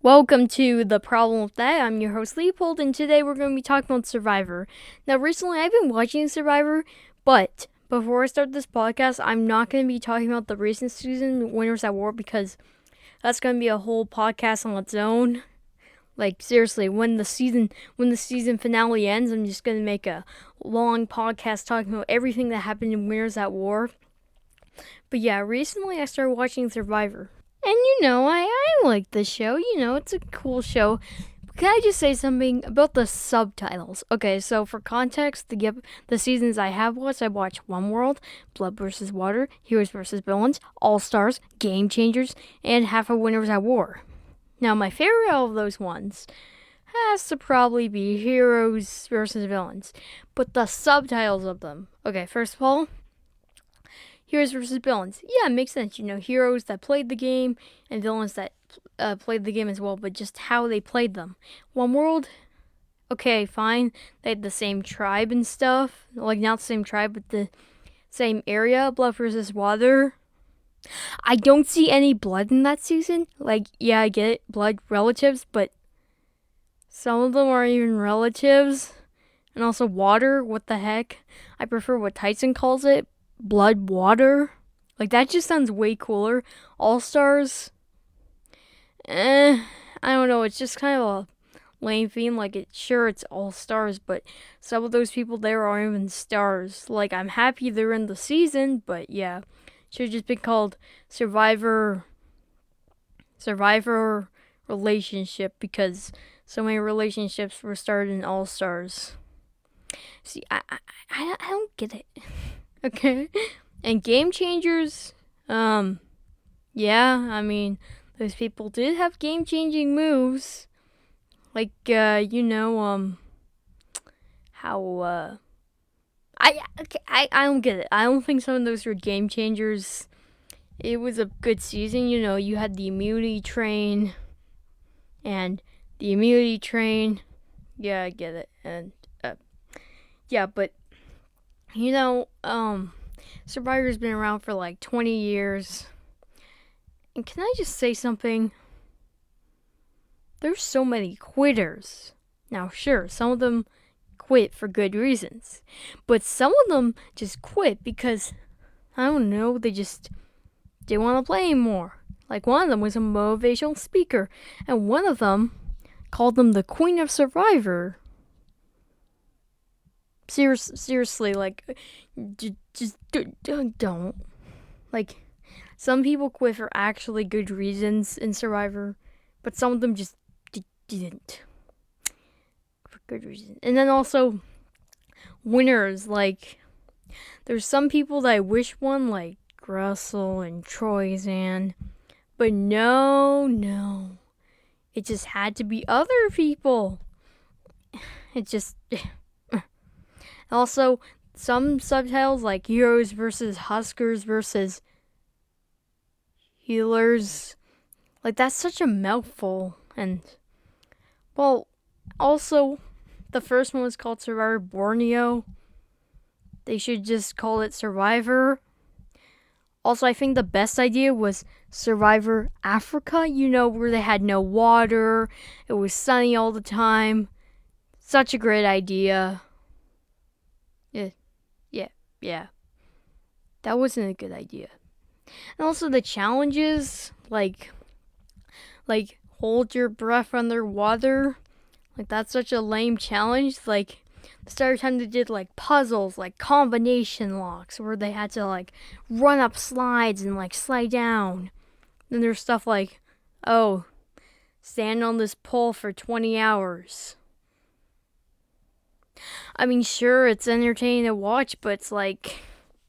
Welcome to The Problem with That. I'm your host, Leopold, and today we're going to be talking about Survivor. Now, recently I've been watching Survivor, but before I start this podcast, I'm not going to be talking about the recent season, Winners at War, because that's going to be a whole podcast on its own. Like, seriously, when the season finale ends, I'm just going to make a long podcast talking about everything that happened in Winners at War. But yeah, recently I started watching Survivor. And I like this show. It's a cool show. Can I just say something about the subtitles? Okay, so for context, the seasons I have watched, I watched One World, Blood vs. Water, Heroes vs. Villains, All Stars, Game Changers, and half of Winners at War. Now, my favorite of those ones has to probably be Heroes vs. Villains, but the subtitles of them. Okay, first of all, Heroes versus Villains. Yeah, it makes sense. Heroes that played the game and villains that played the game as well, but just how they played them. One World, okay, fine. They had the same tribe and stuff. Like, not the same tribe, but the same area. Blood versus Water. I don't see any blood in that season. Like, yeah, I get it. Blood relatives, but some of them aren't even relatives. And also water, what the heck? I prefer what Tyson calls it. Blood water. Like, that just sounds way cooler. All Stars. I don't know. It's just kind of a lame theme. Like, it's All Stars, but some of those people there aren't even stars. Like, I'm happy they're in the season, but yeah. Should have just been called Survivor Relationship, because so many relationships were started in All Stars. See, I don't get it. Okay. And Game Changers, yeah, I mean, those people did have game-changing moves. Like, how, I don't get it. I don't think some of those were game changers. It was a good season. You had the immunity train. And the immunity train. Yeah, I get it. And, yeah, but, Survivor's been around for like 20 years. And can I just say something? There's so many quitters. Now, sure, some of them quit for good reasons. But some of them just quit because, I don't know, they just didn't want to play anymore. Like, one of them was a motivational speaker. And one of them called them the Queen of Survivor. Seriously, like, just don't. Like, some people quit for actually good reasons in Survivor, but some of them just didn't for good reasons. And then also, winners, like, there's some people that I wish won, like Russell and Troyzan, but no, it just had to be other people. It just. Also, some subtitles like Heroes versus Huskers versus Healers, like, that's such a mouthful. And, well, also, the first one was called Survivor Borneo. They should just call it Survivor. Also, I think the best idea was Survivor Africa, where they had no water, it was sunny all the time. Such a great idea. Yeah. That wasn't a good idea. And also the challenges, like hold your breath underwater. Like, that's such a lame challenge. Like, the start time they did like puzzles, like combination locks, where they had to like run up slides and like slide down. Then there's stuff like, stand on this pole for 20 hours. I mean, sure, it's entertaining to watch, but it's like,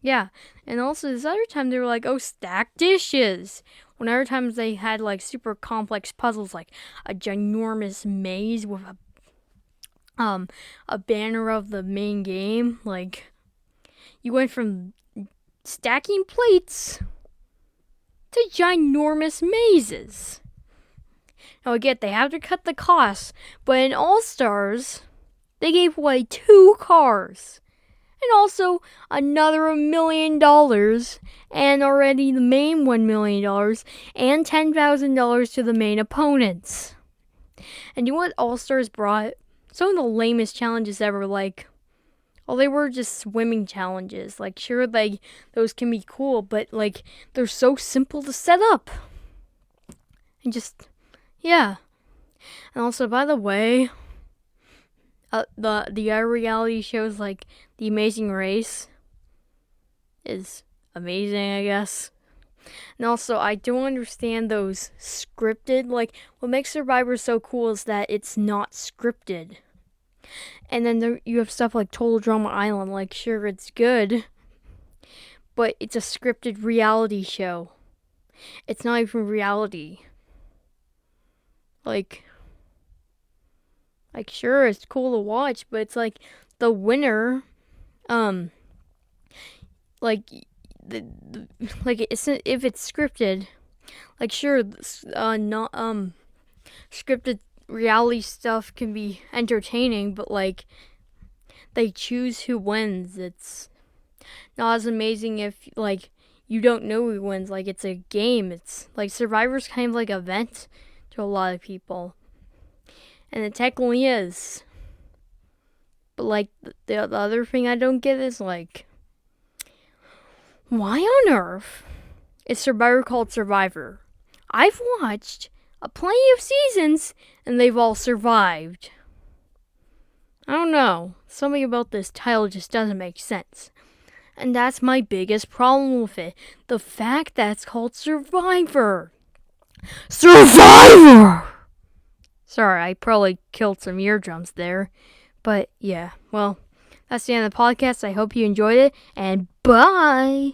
yeah. And also, this other time they were like, stack dishes. When other times they had like super complex puzzles, like a ginormous maze with a banner of the main game. Like, you went from stacking plates to ginormous mazes. Now, again, they have to cut the costs, but in All Stars, they gave away 2 cars. And also another $1 million, and already the main $1 million, and $10,000 to the main opponents. And you know what All Stars brought? Some of the lamest challenges ever, like, well, they were just swimming challenges. Like, sure, like, those can be cool, but, like, they're so simple to set up. And just, yeah. And also, by the way, the other reality shows, like, The Amazing Race is amazing, I guess. And also, I don't understand those scripted, like, what makes Survivor so cool is that it's not scripted. And then you have stuff like Total Drama Island, like, sure, it's good, but it's a scripted reality show. It's not even reality. Like, sure, it's cool to watch, but it's like the winner, like, like, if it's scripted, like, sure, not, scripted reality stuff can be entertaining, but, like, they choose who wins. It's not as amazing if, like, you don't know who wins. Like, it's a game. It's like Survivor's kind of like an event to a lot of people, and it technically is. But, like, the other thing I don't get is, like, why on earth is Survivor called Survivor? I've watched plenty of seasons, and they've all survived. I don't know. Something about this title just doesn't make sense. And that's my biggest problem with it. The fact that it's called Survivor. Survivor! Sorry, I probably killed some eardrums there. But yeah, well, that's the end of the podcast. I hope you enjoyed it, and bye!